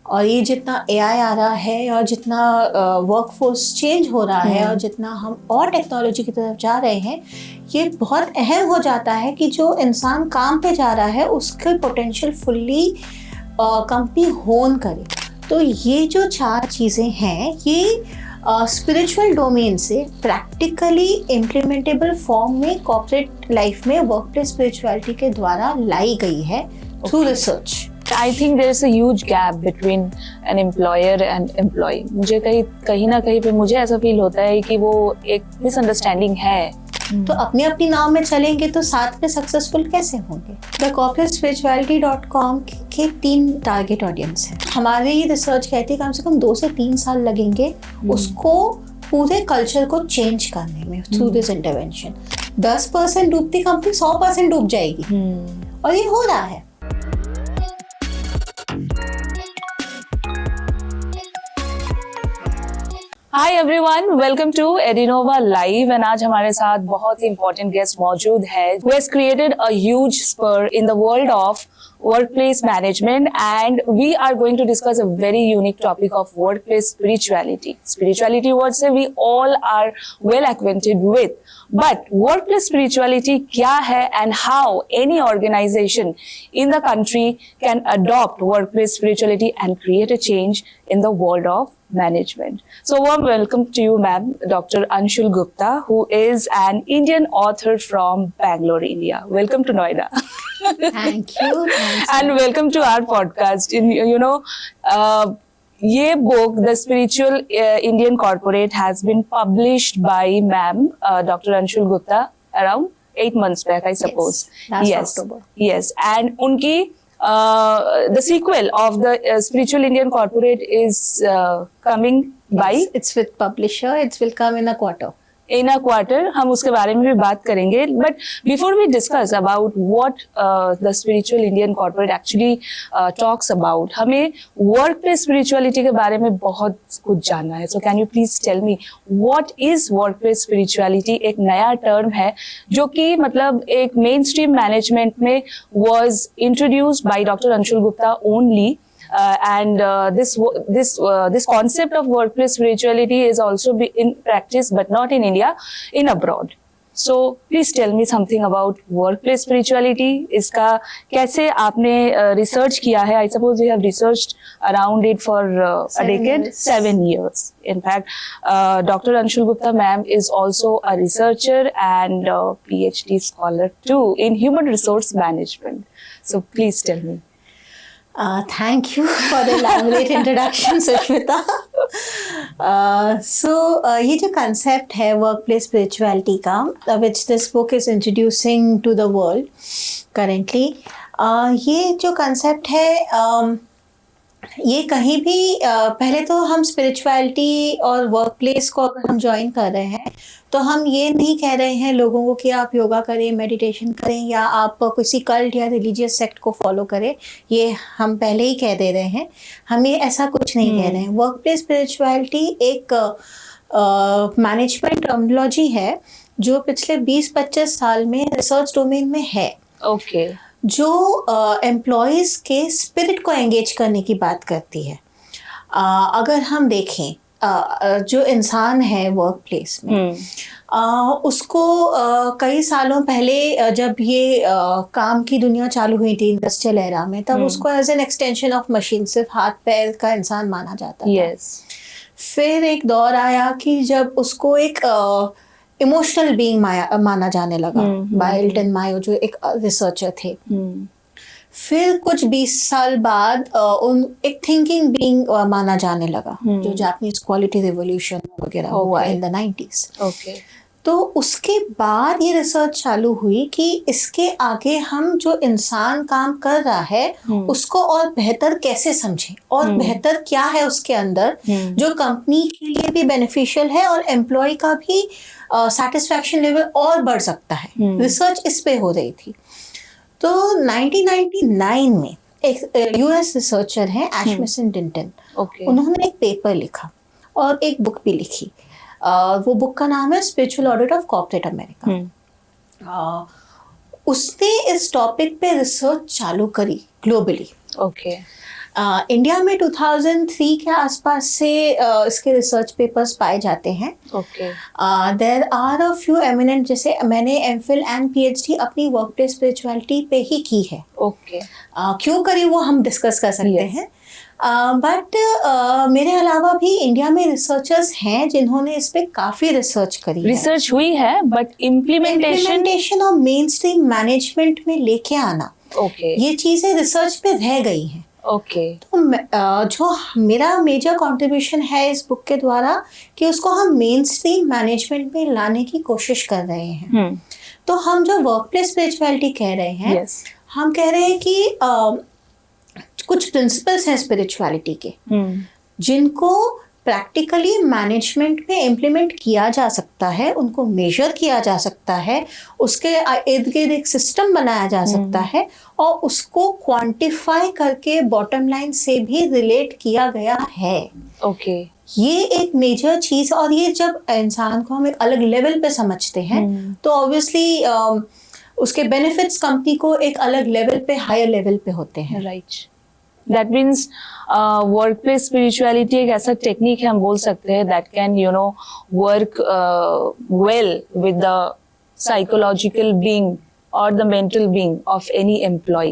और ये जितना एआई आ रहा है और जितना वर्कफोर्स चेंज हो रहा है और जितना हम और टेक्नोलॉजी की तरफ जा रहे हैं, ये बहुत अहम हो जाता है कि जो इंसान काम पे जा रहा है उसके पोटेंशियल फुल्ली कंपनी होन करे। तो ये जो 4 चीज़ें हैं ये स्पिरिचुअल डोमेन से प्रैक्टिकली इम्प्लीमेंटेबल फॉर्म में कॉर्पोरेट लाइफ में वर्कप्लेस स्पिरिचुअलिटी के द्वारा लाई गई है through research. I think there is a huge gap between an employer and employee. मुझे कहीं ना कहीं पे मुझे ऐसा फील होता है कि वो एक मिसअंडरस्टैंडिंग है। तो अपनी अपनी नाव में चलेंगे तो साथ में सक्सेसफुल कैसे होंगे? thecorporatespirituality.com के 3 टारगेट ऑडियंस हैं। हमारी रिसर्च कहती है कम से कम 2 से 3 साल लगेंगे उसको पूरे कल्चर को चेंज करने में थ्रू दिस इंटरवेंशन। 10% डूबती कंपनी 100% डूब जाएगी और ये हो रहा है। Hi everyone, welcome to Edinova live. And आज हमारे साथ बहुत ही इंपॉर्टेंट गेस्ट मौजूद है who has created a huge spur in the world of workplace management, and we are going to discuss a very unique topic of workplace spirituality. Spirituality words we all are well acquainted with, but workplace spirituality क्या है and how any organization in the country can adopt workplace spirituality and create a change in the world of management. So warm welcome to you, ma'am, Dr. Anshul Gupta, who is an Indian author from Bangalore, India. Welcome to Noida. Thank you. And welcome to our podcast. ये book, The Spiritual Indian Corporate, has been published by ma'am, Dr. Anshul Gupta, around 8 months back, I suppose. Last October. Yes, and उनकी the sequel of the Spiritual Indian Corporate is coming by. It's with publisher. It will come in a quarter. In a quarter, हम उसके बारे में भी बात करेंगे. But before we discuss about what the Spiritual Indian Corporate actually talks about, हमें workplace spirituality के बारे में बहुत कुछ जानना है. So can you please tell me what is workplace spirituality? एक नया term है जो कि मतलब एक mainstream management में was introduced by Dr. Anshul Gupta only. And this concept of workplace spirituality is also in practice, but not in India, in abroad. So please tell me something about workplace spirituality. इसका कैसे आपने research किया है? I suppose you have researched around it for a decade, 7 years. In fact, Dr. Anshul Gupta ma'am is also a researcher and a PhD scholar too in human resource management. So please tell me. Thank you for the elaborate introduction, Sushmita. ये जो concept है workplace spirituality का, which this book is introducing to the world currently, ये जो concept है ये कहीं भी पहले तो हम स्पिरिचुअलिटी और वर्कप्लेस को अगर हम ज्वाइन कर रहे हैं तो हम ये नहीं कह रहे हैं लोगों को कि आप योगा करें, मेडिटेशन करें या आप किसी कल्ट या रिलीजियस सेक्ट को फॉलो करें। ये हम पहले ही कह दे रहे हैं, हम ये ऐसा कुछ नहीं कह रहे हैं। वर्कप्लेस स्पिरिचुअलिटी एक मैनेजमेंट टर्मिनोलॉजी है जो पिछले 20-25 साल में रिसर्च डोमेन में है। ओके। जो एम्प्लॉयज़ के स्पिरिट को एंगेज करने की बात करती है। अगर हम देखें जो इंसान है वर्क प्लेस में उसको कई सालों पहले जब ये काम की दुनिया चालू हुई थी इंडस्ट्रियल एरा में, तब उसको as an extension of machine, सिर्फ हाथ पैर का इंसान माना जाता था। yes. फिर एक दौर आया कि जब उसको एक इमोशनल बीइंग माना जाने लगा बाय एल्टन मायो जो एक रिसर्चर थे। फिर कुछ 20 साल बाद उन एक थिंकिंग बीइंग माना जाने लगा जो जापानीज क्वालिटी रिवॉल्यूशन वगैरह हुआ इन द 90s। तो उसके बाद ये रिसर्च चालू हुई कि इसके आगे हम जो इंसान काम कर रहा है उसको और बेहतर कैसे समझें और बेहतर क्या है उसके अंदर जो कंपनी के लिए भी बेनिफिशियल है और एम्प्लॉय का भी सैटिस्फैक्शन लेवल और बढ़ सकता है। रिसर्च इस पे हो रही थी। तो 1999 में एक यूएस रिसर्चर हैं एशमिसन डिंटन, उन्होंने एक पेपर लिखा और एक बुक भी लिखी। वो बुक का नाम है spiritual audit of corporate America. उसने इस टॉपिक पे रिसर्च चालू करी ग्लोबली। इंडिया में 2003 के आसपास से इसके रिसर्च पेपर्स पाए जाते हैं. Okay. There are a few eminent, जैसे मैंने एमफिल एंड पीएचडी अपनी वर्क प्लेस स्पिरिचुअलिटी पे ही की है. ओके. क्यों करी वो हम डिस्कस कर सकते हैं. बट मेरे अलावा भी इंडिया में रिसर्चर्स हैं जिन्होंने इस पे काफी रिसर्च करी है. रिसर्च हुई है बट इम्प्लीमेंटेशन और मेन स्ट्रीम मैनेजमेंट में लेके आना, ओके, ये चीजें रिसर्च पे रह गई हैं. ओके. तो जो मेरा मेजर कंट्रीब्यूशन है इस बुक के द्वारा कि उसको हम मेन स्ट्रीम मैनेजमेंट में लाने की कोशिश कर रहे हैं. तो हम जो वर्क प्लेस स्पिरिचुअलिटी कह रहे हैं, हम कह रहे हैं कि कुछ प्रिंसिपल्स हैं स्पिरिचुअलिटी के जिनको प्रैक्टिकली मैनेजमेंट में इम्प्लीमेंट किया जा सकता है, उनको मेजर किया जा सकता है, उसके इर्द गिर्द एक सिस्टम बनाया जा सकता है और उसको क्वांटिफाई करके बॉटम लाइन से भी रिलेट किया गया है. ओके. ये एक मेजर चीज, और ये जब इंसान को हम एक अलग लेवल पे समझते हैं तो ऑब्वियसली उसके बेनिफिट्स कंपनी को एक अलग लेवल पे, हायर लेवल पे होते हैं. Right. That means work place spirituality एक ऐसा टेक्निक है, हम बोल सकते हैं, that can work well with the psychological being और the mental being of any employ.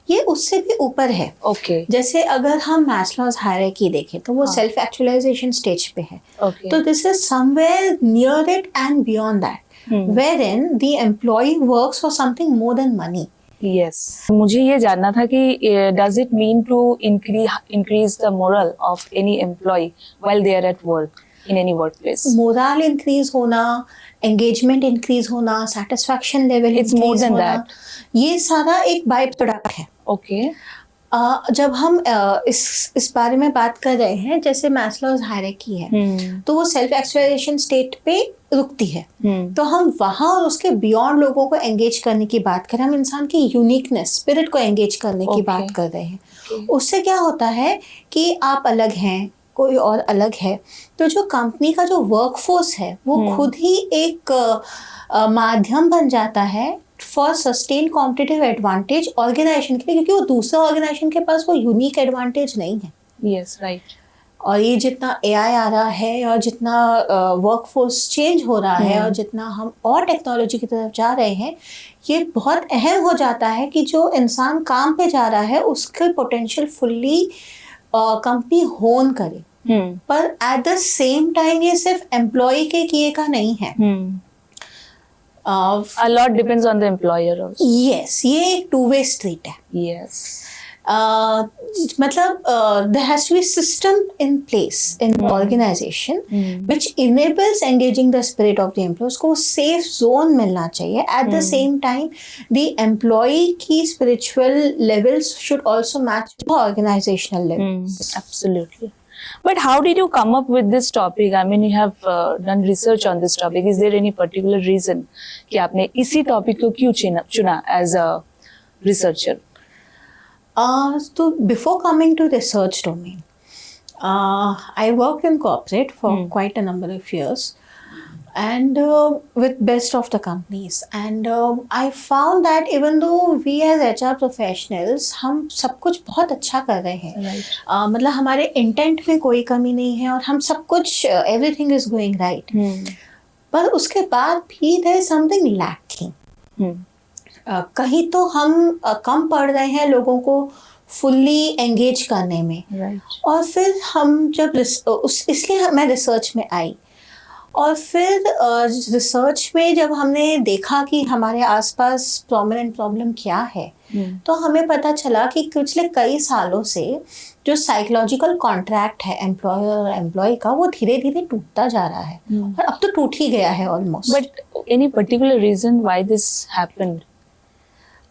ये उससे भी ऊपर है. ओके. जैसे अगर हम मैस्लोज हायरार्की देखें तो वो सेल्फ एक्चुअलाइजेशन स्टेज पे है. तो this is somewhere near it and beyond that, wherein the employee works for something more than money. Yes. मुझे ये जानना था कि does it mean to increase the morale of any employee while they are at work in any workplace? Morale increase होना, engagement increase होना, satisfaction level It's more than that. ये सारा एक बाय प्रोडक्ट है. Okay. जब हम इस बारे में बात कर रहे हैं, जैसे मैस्लोज हायरार्की है तो वो सेल्फ एक्चुअलाइजेशन स्टेट पे रुकती है. तो हम वहाँ और उसके बियॉन्ड लोगों को एंगेज करने की बात करें, हम इंसान की यूनिकनेस, स्पिरिट को एंगेज करने की बात कर रहे हैं. उससे क्या होता है कि आप अलग हैं, कोई और अलग है, तो जो कंपनी का जो वर्कफोर्स है वो खुद ही एक माध्यम बन जाता है for sustain competitive advantage organization के लिए, क्योंकि वो दूसरा ऑर्गेनाइजेशन के पास वो यूनिक एडवांटेज नहीं है. Yes, right. और ये जितना एआई आ रहा है और जितना वर्कफोर्स चेंज हो रहा है और जितना हम और टेक्नोलॉजी की तरफ जा रहे हैं, ये बहुत अहम हो जाता है कि जो इंसान काम पे जा रहा है उसके पोटेंशियल फुल्ली कंपनी होन करे. पर एट द सेम टाइम ये सिर्फ एम्प्लॉय के किए का नहीं है. A lot depends on the employer also. Yes, ये एक टू वे स्ट्रीट है. Yes. मतलब there has to be system in place in the organization which enables engaging the spirit of the employees. को safe zone मिलना चाहिए. At the same time, the employee की spiritual levels should also match the organizational levels. Absolutely. But how did you come up with this topic? I mean, you have done research on this topic. Is there any particular reason कि आपने इसी topic को क्यों चुना as a researcher? So before coming to research domain, I worked in corporate for quite a number of years, and with best of the companies, and I found that even though we as HR professionals हम सब कुछ बहुत अच्छा कर रहे हैं, Right. मतलब हमारे इंटेंट में कोई कमी नहीं है और हम सब कुछ everything is going right, पर उसके बाद भी there is something lacking. कहीं तो हम कम पड़ रहे हैं लोगों को फुल्ली एंगेज करने में. Right. और फिर हम जब इसलिए मैं रिसर्च में आई, और फिर रिसर्च में जब हमने देखा कि हमारे आसपास प्रोमिनेंट प्रॉब्लम क्या है, तो हमें पता चला कि पिछले कई सालों से जो साइकोलॉजिकल कॉन्ट्रैक्ट है एम्प्लॉयर और एम्प्लॉय का, वो धीरे धीरे टूटता जा रहा है और अब तो टूट ही गया है almost. But any particular reason why this happened?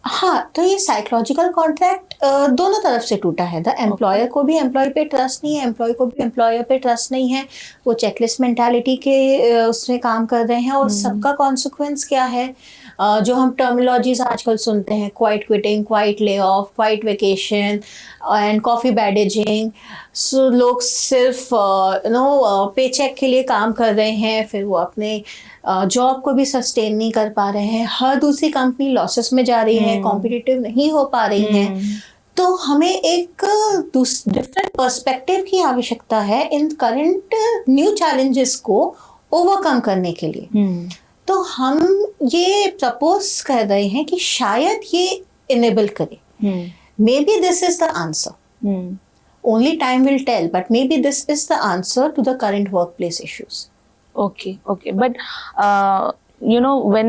हाँ, तो ये साइकोलॉजिकल कॉन्ट्रैक्ट दोनों तरफ से टूटा है. द एम्प्लॉयर को भी एम्प्लॉय पे ट्रस्ट नहीं है, एम्प्लॉय को भी एम्प्लॉयर पे ट्रस्ट नहीं है. वो चेकलिस्ट मेंटालिटी के उसमें काम कर रहे हैं और सबका कॉन्सिक्वेंस क्या है, जो हम टर्मिनोलॉजीज आजकल सुनते हैं, quiet quitting, quiet lay off, quiet vacation and coffee badging. So लोग सिर्फ पे चेक के लिए काम कर रहे हैं, फिर वो अपने जॉब को भी सस्टेन नहीं कर पा रहे हैं. हर दूसरी कंपनी लॉसेस में जा रही है, कॉम्पिटिटिव नहीं हो पा रही है. तो हमें एक डिफरेंट पर्सपेक्टिव की आवश्यकता है इन करंट न्यू चैलेंजेस को ओवरकम करने के लिए। तो हम ये प्रपोज कर रहे हैं कि शायद ये इनेबल करे। Maybe this is the answer, only time will tell, but maybe this is the answer to the current work place issues. Okay, but you know, when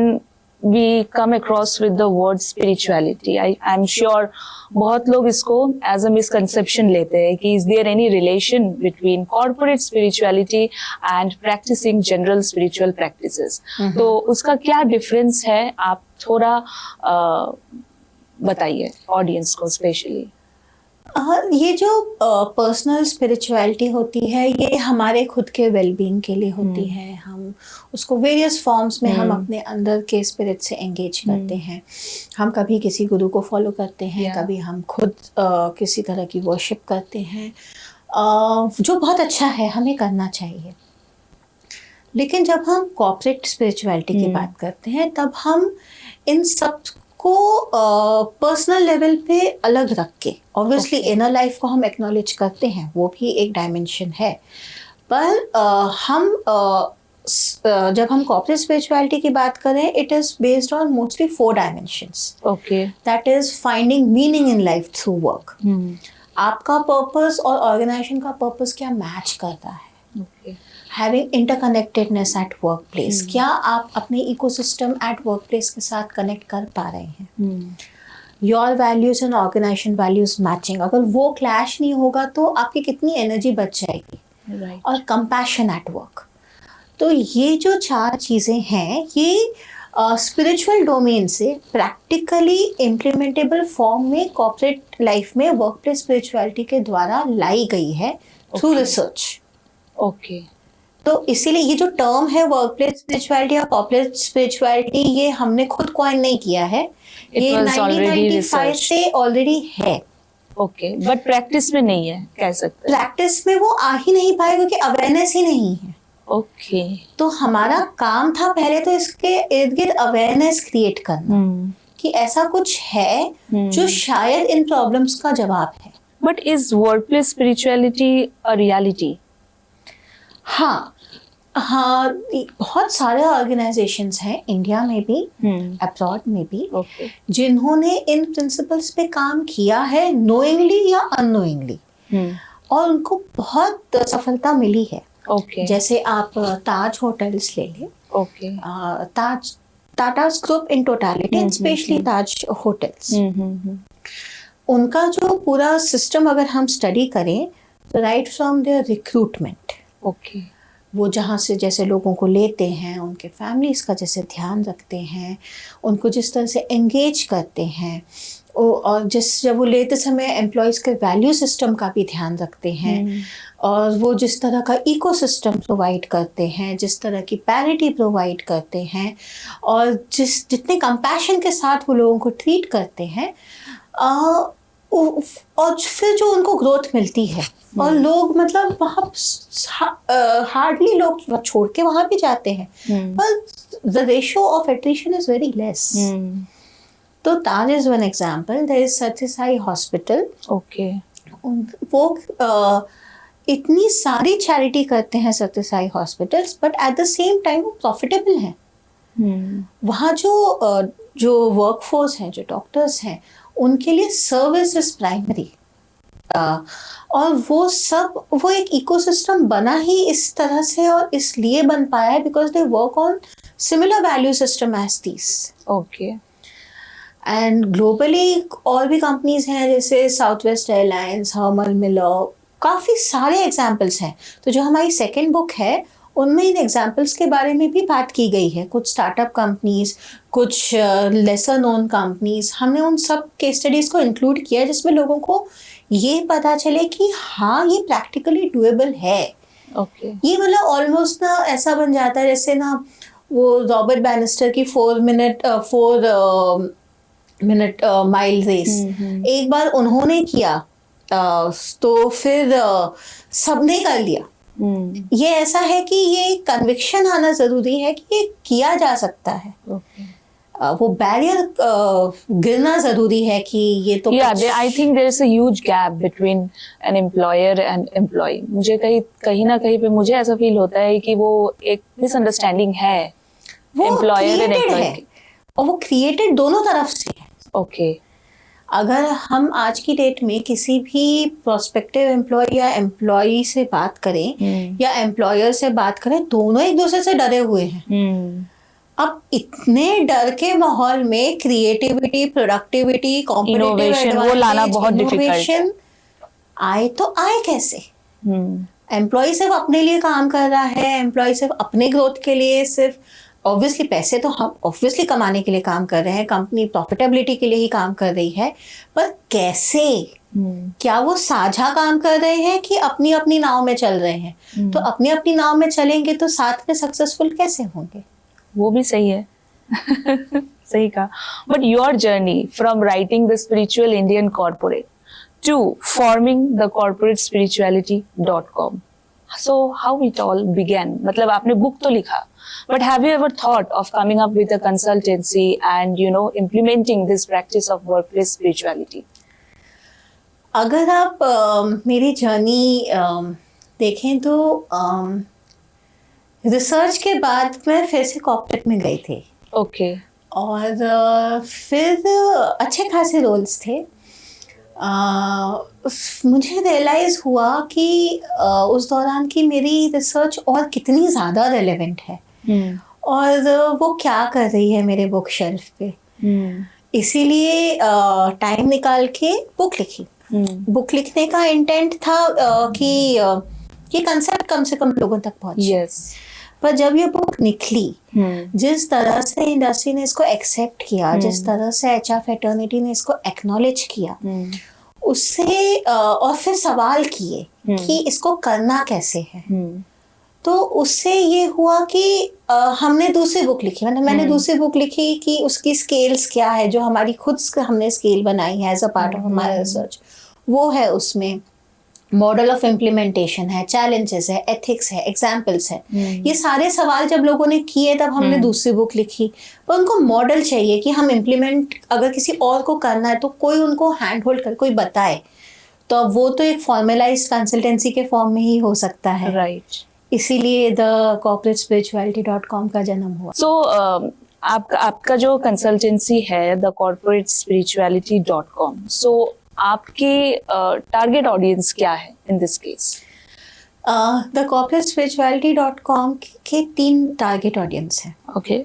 we come across with the word spirituality, I'm sure बहुत लोग इसको as a misconception लेते हैं कि is there any relation between corporate spirituality and practicing general spiritual practices? तो उसका क्या difference है, आप थोड़ा बताइए audience को स्पेशली। ये जो पर्सनल स्पिरिचुअलिटी होती है ये हमारे खुद के वेलबींग के लिए होती है। हम उसको वेरियस फॉर्म्स में हम अपने अंदर के स्पिरिट से एंगेज करते हैं। हम कभी किसी गुरु को फॉलो करते हैं, कभी हम खुद किसी तरह की वर्शिप करते हैं, जो बहुत अच्छा है, हमें करना चाहिए। लेकिन जब हम कॉर्पोरेट स्पिरिचुअलिटी की बात करते हैं तब हम इन सब को पर्सनल लेवल पे अलग रख के, ऑब्वियसली इनर लाइफ को हम एक्नॉलेज करते हैं, वो भी एक डायमेंशन है, पर जब हम कॉर्पोरेट स्पिरिचुअलिटी की बात करें, it is based on mostly 4 dimensions. Okay, that is finding meaning in life through work. आपका पर्पस और ऑर्गेनाइजेशन का पर्पस क्या मैच करता है। Okay, having interconnectedness at work place, क्या आप अपने इकोसिस्टम एट वर्क प्लेस के साथ कनेक्ट कर पा रहे हैं। Your values and organization values matching, अगर वो क्लैश नहीं होगा तो आपकी कितनी एनर्जी बच जाएगी। और कंपैशन एट वर्क। तो ये जो 4 चीज़ें हैं ये स्पिरिचुअल डोमेन से प्रैक्टिकली इम्प्लीमेंटेबल फॉर्म में कॉर्पोरेट लाइफ में वर्क प्लेस स्पिरिचुअलिटी के द्वारा लाई गई है थ्रू रिसर्च। ओके, तो इसीलिए ये जो टर्म है वर्क प्लेस स्पिरिचुअलिटी या कॉर्पोरेट स्पिरिचुअलिटी, ये हमने खुद कॉइन नहीं किया है, ये 1995 से ऑलरेडी है। ओके, बट प्रैक्टिस में नहीं है, कह सकते हैं। प्रैक्टिस में वो आ ही नहीं पाए क्योंकि अवेयरनेस ही नहीं है। ओके, तो हमारा काम था पहले तो इसके इर्द गिर्द अवेयरनेस क्रिएट करना कि ऐसा कुछ है जो शायद इन प्रॉब्लम्स का जवाब है। But is workplace spirituality a reality? हाँ, बहुत सारे ऑर्गेनाइजेशंस हैं इंडिया में भी, अब्रॉड में भी, जिन्होंने इन प्रिंसिपल्स पे काम किया है, नोइंगली या अननोइंगली, और उनको बहुत सफलता मिली है। जैसे आप ताज होटल्स ले लें, Taj, Tatas group in totality, specially Taj hotels, उनका जो पूरा सिस्टम अगर हम स्टडी करें तो राइट फ्रॉम देयर रिक्रूटमेंट, वो जहाँ से जैसे लोगों को लेते हैं, उनके फैमिलीज का जैसे ध्यान रखते हैं, उनको जिस तरह से एंगेज करते हैं, और जब वो लेते समय एम्प्लॉयज़ के वैल्यू सिस्टम का भी ध्यान रखते हैं, और वो जिस तरह का इकोसिस्टम प्रोवाइड करते हैं, जिस तरह की पैरिटी प्रोवाइड करते हैं, और जितने कंपैशन के साथ वो लोगों को ट्रीट करते हैं, और फिर जो उनको ग्रोथ मिलती है, और लोग मतलब वहाँ हार्डली लोग छोड़ के वहाँ भी जाते हैं, पर the ratio of attrition is very less. तो Taj is one example, there is Sathya Sai hospital. वो इतनी सारी चैरिटी करते हैं सत्य Sai hospitals, but at the same time वो प्रॉफिटेबल हैं। वहाँ जो वर्कफोर्स हैं, जो डॉक्टर्स हैं, उनके लिए सर्विस इज प्राइमरी, और वो एक इकोसिस्टम बना ही इस तरह से और इसलिए बन पाया है because they work on similar value system as these. Okay, and globally और भी कंपनीज हैं जैसे south west airlines, Herman Miller, काफ़ी सारे एग्जाम्पल्स हैं। तो जो हमारी सेकेंड बुक है उनमें इन एग्जाम्पल्स के बारे में भी बात की गई है, कुछ स्टार्टअप कंपनीज, कुछ लेसर नोन कंपनीज, हमने उन सब केस स्टडीज़ को इंक्लूड किया है जिसमें लोगों को ये पता चले कि हाँ ये प्रैक्टिकली डुएबल है। ये मतलब ऑलमोस्ट ना ऐसा बन जाता है जैसे ना वो रॉबर्ट बैनिस्टर की 4 मिनट माइल रेस एक बार उन्होंने किया, तो फिर सबने कर लिया। ये ऐसा है कि ये कन्विक्शन आना ज़रूरी है कि ये किया जा सकता है। वो बैरियर गिरना जरूरी है कि ये तो I think there is a huge gap between an employer and employee. मुझे कहीं ना कहीं पे मुझे ऐसा फील होता है कि वो एक मिसअंडरस्टैंडिंग है वो एम्प्लॉयर एंड created एम्प्लॉय है और वो क्रिएटेड दोनों तरफ से है। ओके अगर हम आज की डेट में किसी भी प्रोस्पेक्टिव एम्प्लॉय या एम्प्लॉय से बात करें या एम्प्लॉयर से बात करें, दोनों एक दूसरे से डरे हुए हैं। अब इतने डर के माहौल में क्रिएटिविटी, प्रोडक्टिविटी, इनोवेशन वो लाना बहुत डिफिकल्ट आए तो आए कैसे? एम्प्लॉय सिर्फ अपने लिए काम कर रहा है, एम्प्लॉय सिर्फ अपने ग्रोथ के लिए, सिर्फ ऑब्वियसली पैसे तो हम ऑब्वियसली कमाने के लिए काम कर रहे हैं, कंपनी प्रॉफिटेबिलिटी के लिए ही काम कर रही है, पर कैसे? क्या वो साझा काम कर रहे हैं कि अपनी अपनी नाव में चल रहे हैं? तो अपनी अपनी नाव में चलेंगे तो साथ में सक्सेसफुल कैसे होंगे? वो भी सही है सही कहा। But your journey from writing the spiritual Indian corporate to forming the corporate spirituality.com, so how it all began? मतलब आपने बुक तो लिखा, but have you ever thought of coming up with a consultancy and implementing this practice of workplace spirituality? अगर आप मेरी journey देखें तो research के बाद मैं फिर से कॉर्पोरेट में गई थी। ओके और फिर अच्छे खासे रोल्स थे। मुझे रियलाइज़ हुआ कि उस दौरान की मेरी रिसर्च और कितनी ज़्यादा रेलेवेंट है और वो क्या कर रही है मेरे बुक शेल्फ पे। इसीलिए टाइम निकाल के बुक लिखी। बुक लिखने का इंटेंट था कि ये कंसेप्ट कम से कम लोगों तक पहुंचे। पर जब ये बुक निकली, जिस तरह से इंडस्ट्री ने इसको एक्सेप्ट किया, जिस तरह से एचआर फ्रेटर्निटी ने इसको एक्नॉलेज किया, उससे और फिर सवाल किए कि इसको करना कैसे है, तो उससे ये हुआ कि हमने दूसरी बुक लिखी। मतलब मैंने दूसरी बुक लिखी कि उसकी स्केल्स क्या है, जो हमारी खुद हमने स्केल बनाई है एज अ पार्ट ऑफ हमारा रिसर्च, वो है। उसमें मॉडल ऑफ इम्प्लीमेंटेशन है, चैलेंजेस है, एथिक्स है, एग्जाम्पल्स है। ये सारे सवाल जब लोगों ने किए तब हमने दूसरी बुक लिखी। पर उनको मॉडल चाहिए कि हम इम्प्लीमेंट अगर किसी और को करना है तो कोई उनको हैंड होल्ड कर, कोई बताए। तो अब वो तो एक फॉर्मलाइज्ड कंसल्टेंसी के फॉर्म में ही हो सकता है। राइट। इसीलिए द कॉर्पोरेट spirituality.com का जन्म हुआ। सो आपका जो कंसल्टेंसी है द कॉर्पोरेट spirituality.com, सो आपके टारगेट ऑडियंस क्या है in this case? The corporate spirituality.com के 3 टारगेट ऑडियंस हैं। Okay.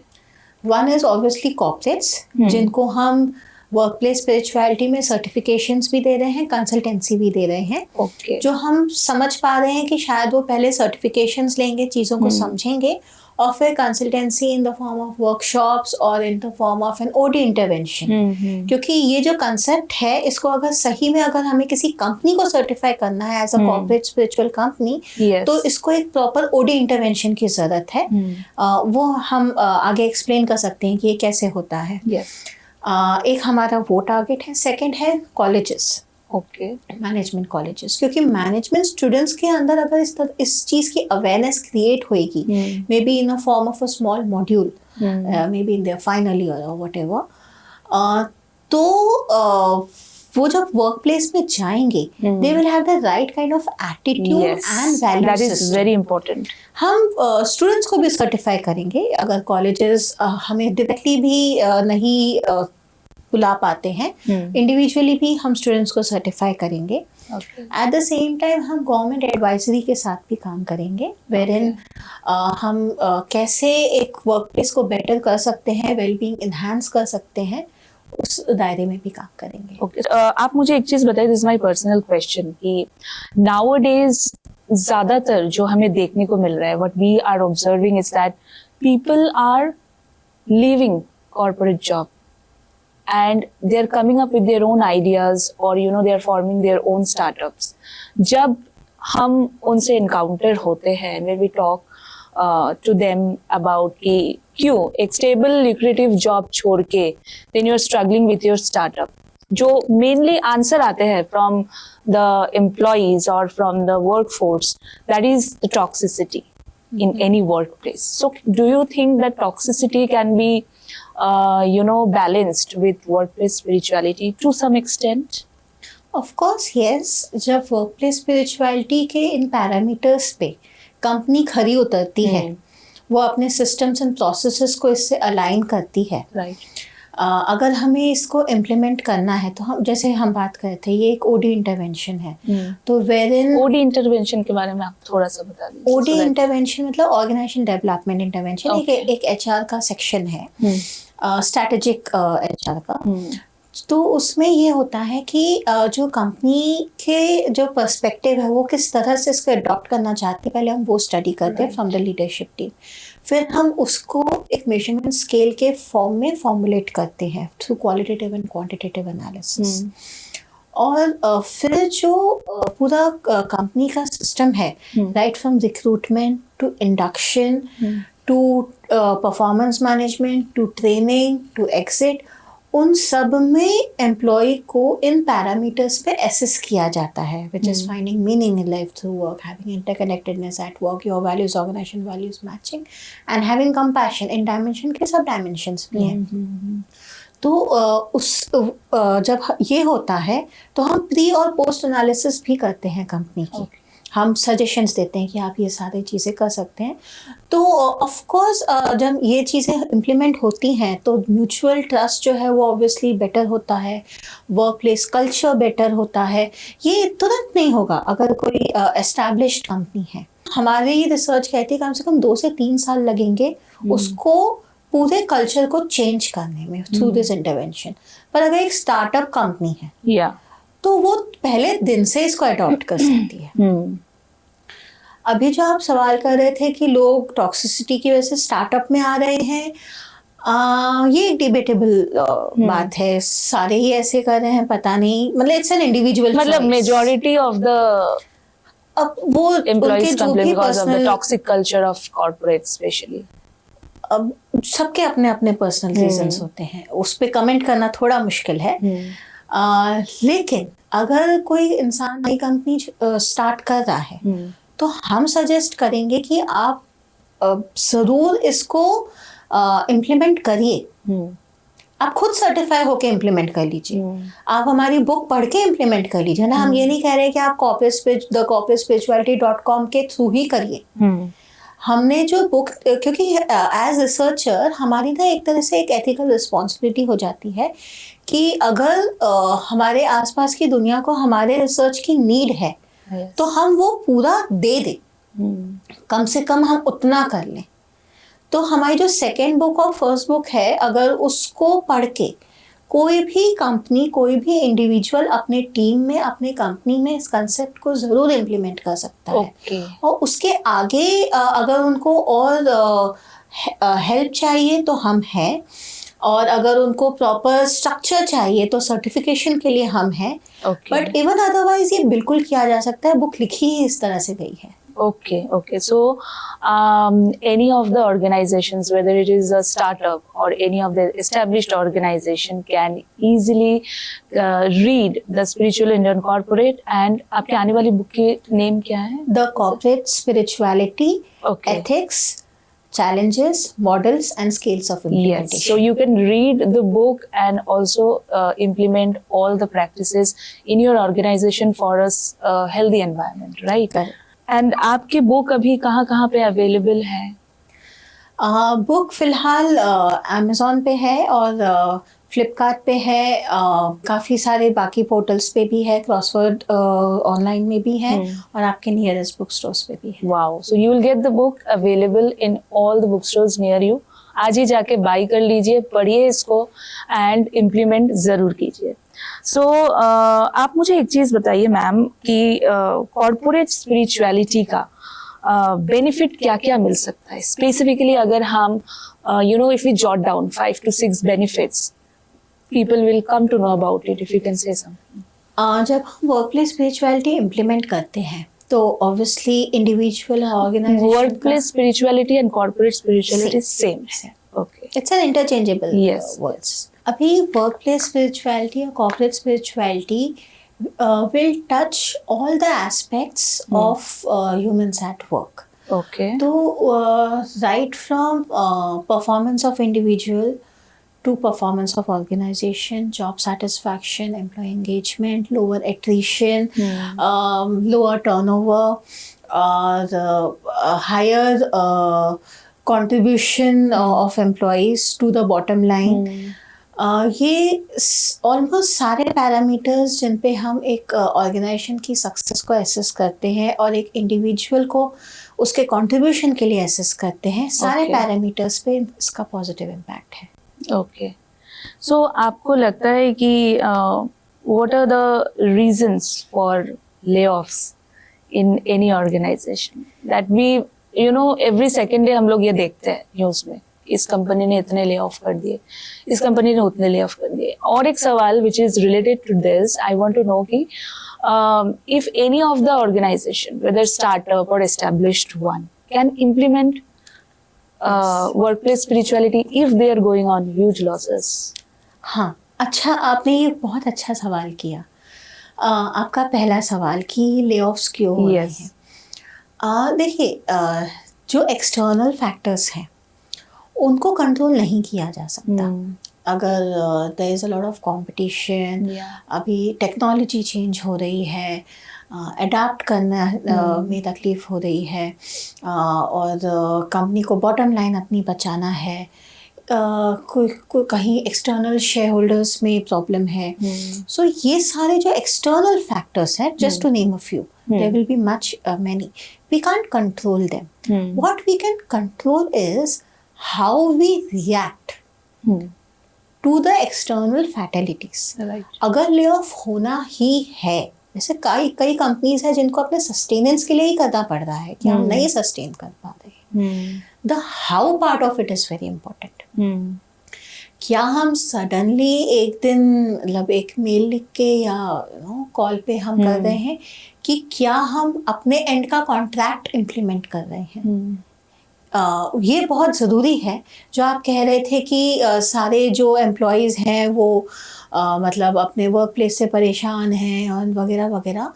One is obviously corporates, जिनको हम वर्कप्लेस स्पिरिचुअलिटी में सर्टिफिकेशंस भी दे रहे हैं, कंसल्टेंसी भी दे रहे हैं। Okay. जो हम समझ पा रहे हैं कि शायद वो पहले सर्टिफिकेशंस लेंगे, चीज़ों को समझेंगे और फिर consultancy in the form of workshops और in the form of an OD intervention. क्योंकि ये जो कंसेप्ट है, इसको अगर सही में अगर हमें किसी कंपनी को सर्टिफाई करना है as a corporate spiritual company, तो इसको एक प्रॉपर ओडी इंटरवेंशन की जरूरत है। वो हम आगे एक्सप्लेन कर सकते हैं कि ये कैसे होता है। एक हमारा वो टारगेट है। सेकंड है कॉलेजेस, मैनेजमेंट कॉलेजेस, क्योंकि मैनेजमेंट स्टूडेंट्स के अंदर अगर इस चीज़ की अवेयरनेस क्रिएट होएगी, may be in a form of a small module, may be in their final year और व्हाटएवर, तो वो जब वर्क प्लेस में जाएंगे, they will have the right kind of attitude and value. That is very important. हम students को भी certify करेंगे। अगर कॉलेजेस हमें डायरेक्टली भी नहीं बुला पाते हैं, इंडिविजुअली भी हम स्टूडेंट्स को सर्टिफाई करेंगे। एट द सेम टाइम हम गवर्नमेंट एडवाइजरी के साथ भी काम करेंगे, वेरिन हम कैसे एक वर्क प्लेस को बेटर कर सकते हैं, वेलबींग इन्हांस कर सकते हैं, उस दायरे में भी काम करेंगे। आप मुझे एक चीज बताइए, this is my personal question, कि नाउअडेज ज्यादातर जो हमें देखने को मिल रहा है, what we are observing is that people are leaving corporate job and they are coming up with their own ideas, or they are forming their own startups. जब हम उनसे encounter होते हैं, when we talk to them about कि क्यों एक stable lucrative job छोड़ के then you are struggling with your startup, जो mainly answer आते हैं from the employees or from the workforce, that is the toxicity in any workplace. So do you think that toxicity can be balanced with workplace spirituality to some extent? Of course yes, जब workplace spirituality के इन parameters पे company खरी उतरती है, वो अपने systems and processes को इससे अलाइन करती है, Right. अगर हमें इसको इम्प्लीमेंट करना है तो हम, जैसे हम बात कर रहे थे, ये एक ओडी इंटरवेंशन है, तो वेर इन ओडी इंटरवेंशन के बारे में आप थोड़ा सा बता दीजिए। ओडी इंटरवेंशन मतलब ऑर्गेनाइजेशन डेवलपमेंट इंटरवेंशन, एक एचआर का सेक्शन है, स्ट्रैटेजिक एचआर का। तो उसमें ये होता है कि जो कंपनी के जो पर्सपेक्टिव है वो किस तरह से इसको अडॉप्ट करना चाहते हैं, पहले हम वो स्टडी करते हैं फ्रॉम द लीडरशिप टीम, फिर हम उसको एक मेजरमेंट स्केल के फॉर्म में फॉर्मुलेट करते हैं through qualitative and quantitative analysis. और फिर जो पूरा कंपनी का सिस्टम है, right from recruitment to induction to performance management to training to exit, उन सब में एम्प्लॉय को इन पैरामीटर्स पे असेस किया जाता है, which is finding meaning in life through work, having interconnectedness at work, your values organization values matching and having compassion. इन dimension के सब डायमेंशंस भी हैं। तो जब ये होता है तो हम प्री और पोस्ट एनालिसिस भी करते हैं कंपनी की, हम सजेशंस देते हैं कि आप ये सारी चीज़ें कर सकते हैं। तो ऑफ कोर्स जब ये चीज़ें इम्प्लीमेंट होती हैं तो म्यूचुअल ट्रस्ट जो है वो ऑब्वियसली बेटर होता है, वर्क प्लेस कल्चर बेटर होता है। ये तुरंत नहीं होगा अगर कोई एस्टैब्लिश्ड कंपनी है। हमारी रिसर्च कहती है कम से कम 2 से 3 साल लगेंगे उसको पूरे कल्चर को चेंज करने में थ्रू दिस इंटरवेंशन। पर अगर एक स्टार्टअप कंपनी है तो वो पहले दिन से इसको अडॉप्ट कर सकती है। अभी जो आप सवाल कर रहे थे कि लोग टॉक्सिसिटी की वजह से स्टार्टअप में आ रहे हैं, ये एक डिबेटेबल बात है। सारे ही ऐसे कर रहे हैं, पता नहीं, मतलब इट्स एन इंडिविजुअल, मतलब मेजॉरिटी ऑफ द अब वो employees complain because of the toxic culture of corporate specially. अब सबके अपने अपने पर्सनल रीजंस होते हैं, उस पे कमेंट करना थोड़ा मुश्किल है। लेकिन अगर कोई इंसान नई कंपनी स्टार्ट कर रहा है तो हम सजेस्ट करेंगे कि आप ज़रूर इसको इम्प्लीमेंट करिए। आप खुद सर्टिफाई होके इम्प्लीमेंट कर लीजिए, आप हमारी बुक पढ़ के इम्प्लीमेंट कर लीजिए ना। हम ये नहीं कह रहे कि आप thecorporatespirituality.com के थ्रू ही करिए। हमने जो बुक, क्योंकि एज रिसर्चर हमारी ना एक तरह से एक एथिकल रिस्पॉन्सिबिलिटी हो जाती है कि अगर हमारे आसपास की दुनिया को हमारे रिसर्च की नीड है तो हम वो पूरा दे दें, कम से कम हम उतना कर लें। तो हमारी जो सेकेंड बुक और फर्स्ट बुक है, अगर उसको पढ़ के कोई भी कंपनी, कोई भी इंडिविजुअल अपने टीम में, अपने कंपनी में इस कंसेप्ट को ज़रूर इम्प्लीमेंट कर सकता है। और उसके आगे अगर उनको और हेल्प चाहिए तो हम हैं, और अगर उनको प्रॉपर स्ट्रक्चर चाहिए तो सर्टिफिकेशन के लिए हम हैं। बट इवन अदरवाइज ये बिल्कुल किया जा सकता है, बुक लिखी ही इस तरह से गई है। Okay. So, any of the organizations, whether it is a startup or any of the established organization, can easily read the Spiritual Indian Corporate. And आपके आने वाली बुक की नेम क्या है? The Corporate Spirituality, Ethics, Challenges, Models and Scales of Implementation. Yes. So you can read the book and also implement all the practices in your organization for a healthy environment, right? Correct. And आपकी book अभी कहाँ पे available है? Book फिलहाल Amazon पे है और फ्लिपकार्ट पे है, काफ़ी सारे बाकी पोर्टल्स पे भी है, क्रॉसवर्ड ऑनलाइन में भी है, और आपके नियरेस्ट बुक स्टोर्स पे भी है। Wow, so you will get the book available in all the book stores near you. आज ही जाके बाई कर लीजिए, पढ़िए इसको एंड इम्प्लीमेंट ज़रूर कीजिए। सो आप मुझे एक चीज़ बताइए मैम कि कॉर्पोरेट स्पिरिचुअलिटी का बेनिफिट क्या क्या मिल सकता है स्पेसिफिकली? अगर हम if we jot down 5 to 6 benefits, people will come to know about it, if you can say something. जब हम वर्कप्लेस स्पिरिचुअलिटी इम्प्लीमेंट करते हैं तो obviously individual organisation, workplace spirituality and corporate spirituality same है। Okay, it's an interchangeable words. अभी workplace spirituality और corporate spirituality will touch all the aspects of humans at work. Okay. तो right from performance of individual to performance of organization, job satisfaction, employee engagement, lower attrition, lower turnover, or higher contribution of employees to the bottom line. ये almost सारे parameters जिन पे हम एक organisation की success को assess करते हैं और एक इंडिविजुअल को उसके कंट्रीब्यूशन के लिए एसेस करते हैं, सारे पैरामीटर्स पे इसका पॉजिटिव इम्पैक्ट है. ओके, सो आपको लगता है कि what are the reasons for layoffs in any organization that we every second day हम लोग ये देखते हैं न्यूज़ में, इस कंपनी ने इतने ले ऑफ कर दिए, इस कंपनी ने उतने ले ऑफ कर दिए. और एक सवाल which is related to this, I want to know कि if any of the organisation whether startup और established one can implement workplace spirituality if they are going on huge losses. हाँ, अच्छा, आपने ये बहुत अच्छा सवाल किया. आपका पहला सवाल कि ले ऑफ्स क्यों हो रहे हैं. देखिए, जो एक्सटर्नल फैक्टर्स हैं उनको कंट्रोल नहीं किया जा सकता. अगर there is a lot of competition, अभी टेक्नोलॉजी चेंज हो रही है, अडाप्ट करना में तकलीफ हो रही है, और कंपनी को बॉटम लाइन अपनी बचाना है, कोई कहीं एक्सटर्नल शेयर होल्डर्स में प्रॉब्लम है. सो ये सारे जो एक्सटर्नल फैक्टर्स हैं, just to name a few, there will be much many, we can't control them. What we can control is how we react to the external fatalities. Right. अगर lay off होना ही है, जैसे कई companies है जिनको अपने sustenance के लिए ही करना पड़ रहा है कि हम नहीं सस्टेन कर पा रहे हैं, the how part of it is very important. क्या हम सडनली एक दिन मतलब एक मेल लिख के या कॉल पे हम कर रहे हैं कि क्या हम अपने एंड का कॉन्ट्रैक्ट इम्प्लीमेंट कर रहे हैं. ये बहुत ज़रूरी है. जो आप कह रहे थे कि सारे जो एम्प्लॉयज़ हैं वो मतलब अपने वर्क प्लेस से परेशान हैं और वगैरह वगैरह.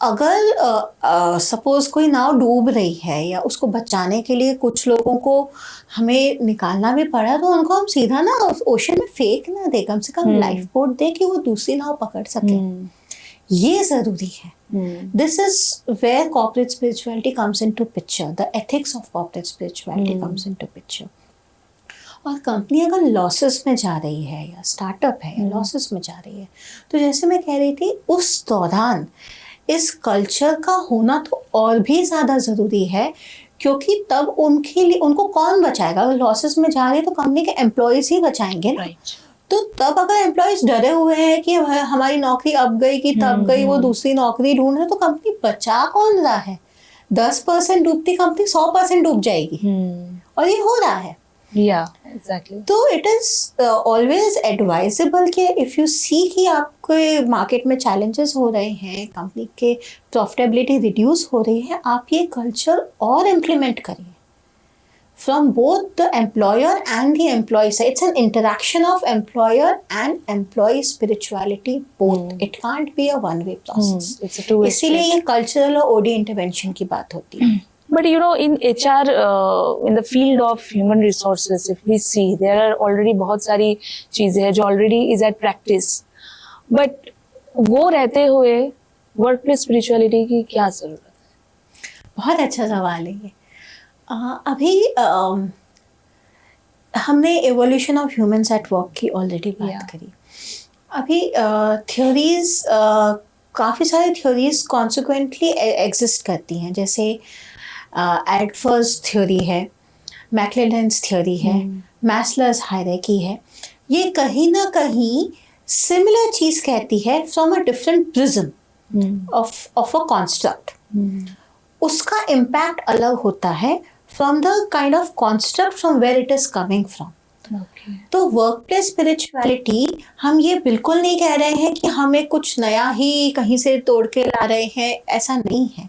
अगर सपोज़ कोई नाव डूब रही है या उसको बचाने के लिए कुछ लोगों को हमें निकालना भी पड़ा, तो उनको हम सीधा ना ओशन में फेंक ना दे, कम से कम लाइफ बोट दे कि वो दूसरी नाव पकड़ सके. ये ज़रूरी है. This is where corporate spirituality comes into picture. The ethics of corporate spirituality comes into picture. और कंपनी अगर लॉसेस में जा रही है या स्टार्टअप है या लॉसेस में जा रही है, तो जैसे मैं कह रही थी, उस दौरान इस कल्चर का होना तो और भी ज़्यादा ज़रूरी है, क्योंकि तब उनके लिए उनको कौन बचाएगा. अगर लॉसेस में जा रही है तो कंपनी के एम्प्लॉयज़ ही बचाएंगे ना. तो तब अगर एम्प्लॉयज़ डरे हुए हैं कि हमारी नौकरी अब गई कि तब गई, वो दूसरी नौकरी ढूंढ रहे, तो कंपनी बचा कौन रहा है. 10% डूबती कंपनी 100% डूब जाएगी. और ये हो रहा है. एग्जैक्टली. तो इट इज ऑलवेज एडवाइजेबल कि इफ़ यू सी कि आपके मार्केट में चैलेंजेस हो रहे हैं, कंपनी के प्रॉफिटेबिलिटी रिड्यूस हो रही है, आप ये कल्चर और इम्प्लीमेंट करिए from both the employer and the employee side. It's an interaction of employer and employee spirituality both. It can't be a one-way process. It's a two-way. इसीलिए ये cultural और OD intervention की बात होती है. But in HR, in the field of human resources, if we see, there are already बहुत सारी चीजें हैं जो already is at practice. But वो रहते हुए workplace spirituality की क्या जरूरत है? बहुत अच्छा सवाल है ये. अभी हमने evolution of humans at work की ऑलरेडी बात करी. अभी थ्योरीज, काफ़ी सारी थ्योरीज कॉन्सिक्वेंटली एग्जिस्ट करती हैं. जैसे एडफर्स थ्योरी है, मैक्लेलैंड्स थ्योरी है, मैस्लर्स हायरार्की है. ये कहीं ना कहीं सिमिलर चीज़ कहती है from a different prism of a construct. उसका इम्पैक्ट अलग होता है from the kind of construct from where it is coming from. Okay. तो वर्कप्लेस स्पिरिचुअलिटी, हम ये बिल्कुल नहीं कह रहे हैं कि हमें कुछ नया ही कहीं से तोड़ के ला रहे हैं, ऐसा नहीं है.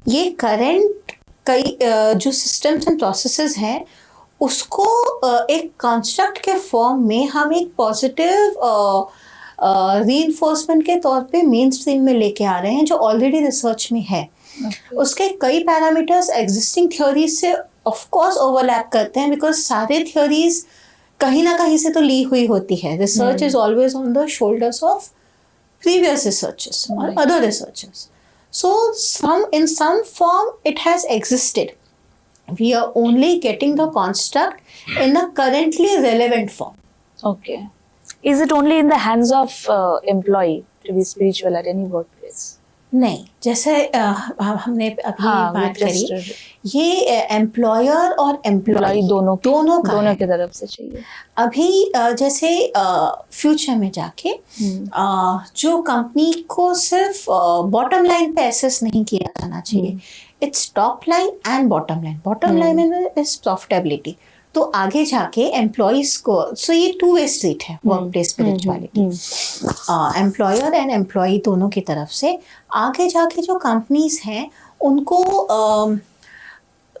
ये करंट कई जो सिस्टम्स एंड प्रोसेसेस हैं उसको एक कंस्ट्रक्ट के फॉर्म में हम एक पॉजिटिव रीइंफोर्समेंट के तौर पे मेन स्ट्रीम में लेके आ रहे हैं, जो ऑलरेडी रिसर्च में है. उसके कई पैरामीटर्स एग्जिस्टिंग थ्योरीज से ऑफ कोर्स ओवरलैप करते हैं, बिकॉज सारे थ्योरीज कहीं ना कहीं से तो ली हुई होती है. Research is always on the shoulders of previous researchers or other researchers. So in some form it has existed. We are only getting the construct in the currently relevant form. Okay. Is it only in the hands of employee to be spiritual at any workplace? नहीं, जैसे हमने अभी बात करी, Just ये employer और employ दोनों का है. की तरफ से चाहिए. अभी जैसे फ्यूचर में जाके जो कंपनी को सिर्फ बॉटम लाइन पे एसेस नहीं किया जाना चाहिए. It's top line and bottom line. Bottom line is profitability. तो आगे जाके एम्प्लॉयज को, सो ये टू वे स्ट्रीट है work place spirituality. Employer and employee दोनों की तरफ से आगे जाके जो कंपनीज हैं उनको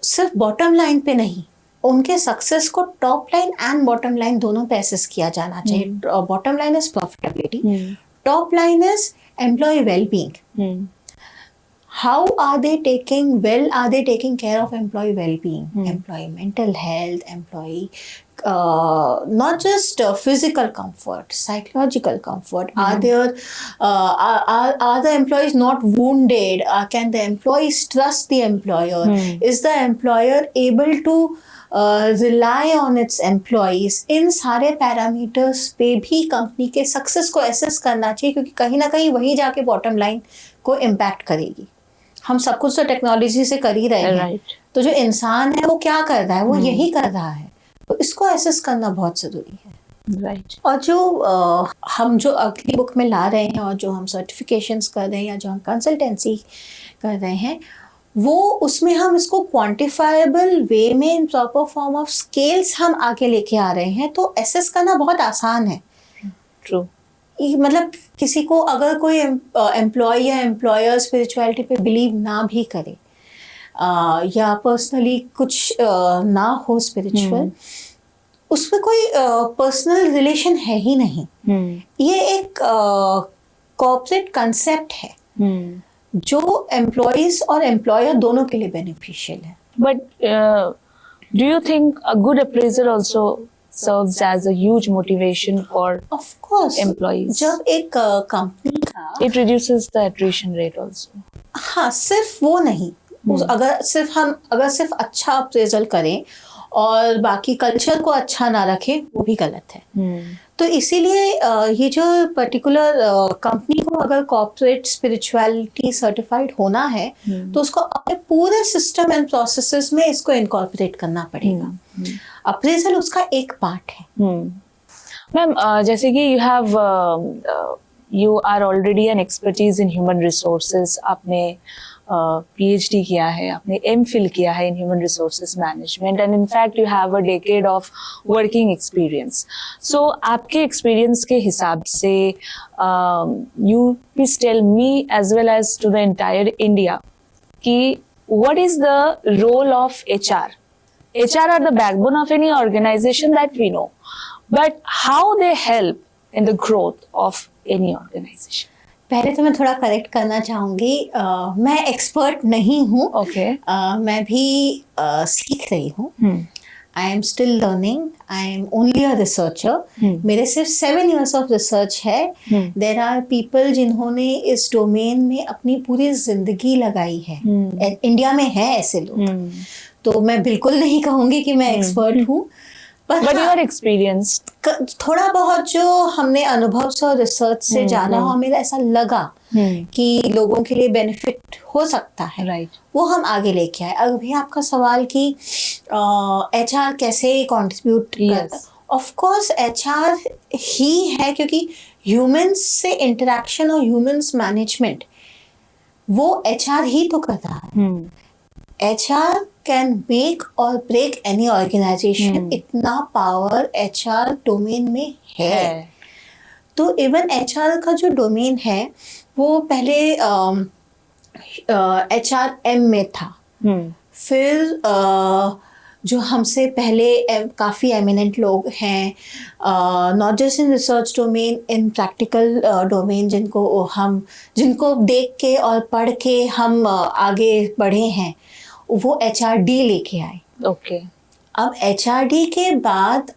सिर्फ बॉटम लाइन पे नहीं, उनके सक्सेस को top line and bottom line दोनों पे असेस किया जाना चाहिए. Bottom line is profitability, top line is employee wellbeing. How are they taking care of employee well-being, employee mental health, employee not just physical comfort, psychological comfort. Are the employees not wounded? Can the employees trust the employer? Is the employer able to rely on its employees? इन सारे parameters पे भी company के success को assess करना चाहिए, क्योंकि कहीं ना कहीं वही जाके बॉटम लाइन को इम्पैक्ट करेगी. हम सब कुछ तो टेक्नोलॉजी से कर ही रहे हैं, तो जो इंसान है वो क्या कर रहा है, वो यही कर रहा है. तो इसको एसेस करना बहुत ज़रूरी है. और जो हम जो अगली बुक में ला रहे हैं और जो हम सर्टिफिकेशंस कर रहे हैं या जो हम कंसल्टेंसी कर रहे हैं, वो उसमें हम इसको क्वांटिफाइबल वे में in proper form of scales हम आगे लेके आ रहे हैं. तो एसेस करना बहुत आसान है. ट्रू. मतलब किसी को अगर कोई एम्प्लॉय या एम्प्लॉयर स्पिरिचुअलिटी पे बिलीव ना भी करे या पर्सनली कुछ ना हो स्पिरिचुअल, उसमें कोई पर्सनल रिलेशन है ही नहीं. ये एक कॉर्पोरेट कंसेप्ट है जो एम्प्लॉयज और एम्प्लॉयर दोनों के लिए बेनिफिशियल है. But do you think a good appraisal also serves as a huge motivation for of course employees? जब एक कंपनी का it reduces the attrition rate also. हाँ, सिर्फ वो नहीं. अगर सिर्फ अच्छा अप्रेजल करें और बाकी कल्चर को अच्छा ना रखें, वो भी गलत है. तो इसीलिए ये जो पर्टिकुलर कंपनी को अगर कॉर्पोरेट स्पिरिचुअलिटी सर्टिफाइड होना है, तो उसको अपने पूरे सिस्टम एंड प्रोसेसेस में इसको इनकॉर्पोरेट करना पड़ेगा. अप्रेजल उसका एक पार्ट है. मैम, जैसे कि you are already an expertise in human resources. आपने PhD किया है, आपने MPhil किया है in human resources management, and in fact you have a decade of working experience. So आपके एक्सपीरियंस के हिसाब से you please tell me as well as to the entire India कि what is the role of HR? HR are the backbone of any organization that we know, but how they help in the growth of any organization? पहले तो मैं थोड़ा correct करना चाहूँगी, मैं expert नहीं हूँ. Okay. मैं भी सीख रही हूँ. I am still learning. I am only a researcher. मेरे सिर्फ 7 years ऑफ रिसर्च है. देर आर पीपल जिन्होंने इस डोमेन में अपनी पूरी जिंदगी लगाई है. इंडिया में है ऐसे लोग. तो मैं बिल्कुल नहीं कहूँगी कि मैं एक्सपर्ट हूँ, But you are experienced. थोड़ा बहुत जो हमने अनुभव से और रिसर्च से जाना, हमें ऐसा लगा कि लोगों के लिए बेनिफिट हो सकता है. Right. वो हम आगे लेके आए. अभी आपका सवाल कि HR कैसे कंट्रीब्यूट करता है. ऑफ कोर्स HR ही है, क्योंकि ह्यूमंस से इंटरेक्शन और ह्यूमंस मैनेजमेंट वो HR ही तो कर रहा है. HR can make or break any organization. इतना पावर HR डोमेन में है. तो इवन HR का जो डोमेन है वो पहले HRM में था. फिर जो हमसे पहले काफ़ी एमिनेंट लोग हैं, not just in research domain, in practical domain, जिनको देख के और पढ़ के हम आगे बढ़े हैं, वो HRD लेके आए. Okay. अब HRD के बाद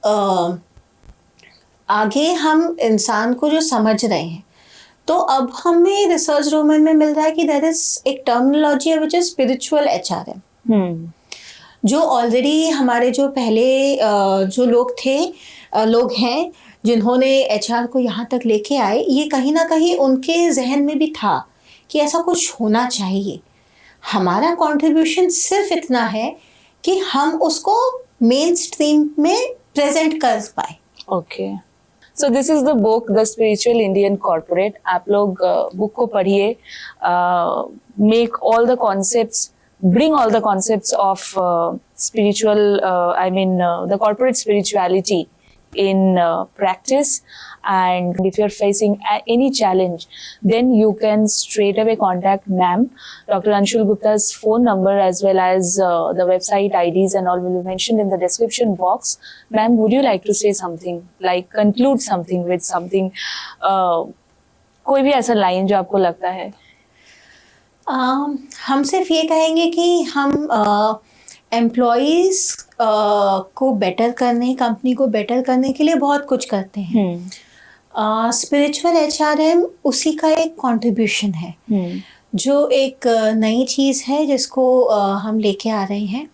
आगे हम इंसान को जो समझ रहे हैं, तो अब हमें रिसर्च डोमेन में मिल रहा है कि देयर इज एक टर्मिनोलॉजी है विच इज स्पिरिचुअल HRM, जो ऑलरेडी हमारे जो पहले जो लोग हैं जिन्होंने HR को यहाँ तक लेके आए, ये कहीं ना कहीं उनके जहन में भी था कि ऐसा कुछ होना चाहिए। हमारा कंट्रीब्यूशन सिर्फ इतना है कि हम उसको मेन स्ट्रीम में प्रेजेंट कर पाए। Okay, so this is the book the spiritual Indian corporate. आप लोग बुक को पढ़िए, make all the concepts, bring all the concepts of spiritual, the corporate spirituality in practice. And if you're facing any challenge, then you can straight away contact ma'am. Dr. Anshul Gupta's phone number as well as the website IDs and all will be mentioned in the description box. Ma'am, would you like to say something, like conclude something with something, कोई भी ऐसा line जो आपको लगता है? हम सिर्फ ये कहेंगे कि हम एम्प्लॉयज़ को बेटर करने, कंपनी को बेटर करने के लिए बहुत कुछ करते हैं। स्पिरिचुअल HRM उसी का एक कंट्रीब्यूशन है, जो एक नई चीज़ है जिसको हम लेके आ रहे हैं।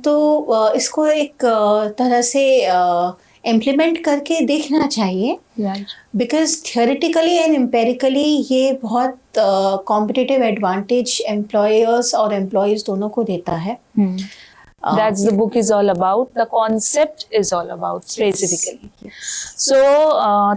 तो इसको एक तरह से इम्प्लीमेंट करके देखना चाहिए, बिकॉज थियोरेटिकली एंड एम्पेरिकली ये बहुत कॉम्पिटिटिव एडवांटेज एम्प्लॉयर्स और एम्प्लॉयज दोनों को देता है। That's the book is all about. The concept is all about specifically. So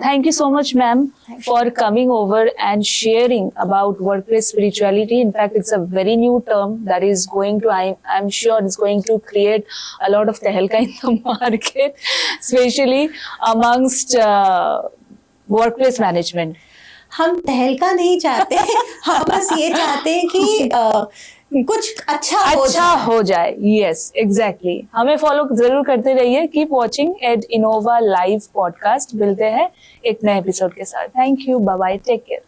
thank you so much, ma'am, for coming over and sharing about workplace spirituality. In fact, it's a very new term that is going to, I'm sure it's going to create a lot of tehelka in the market, especially amongst workplace management. हम तहलका नहीं चाहते, हम बस ये चाहते हैं कि कुछ अच्छा हो जाए। Yes, exactly. हमें फॉलो जरूर करते रहिए। Keep watching at Innova live podcast. मिलते हैं एक नए एपिसोड के साथ। Thank you, bye bye, take care.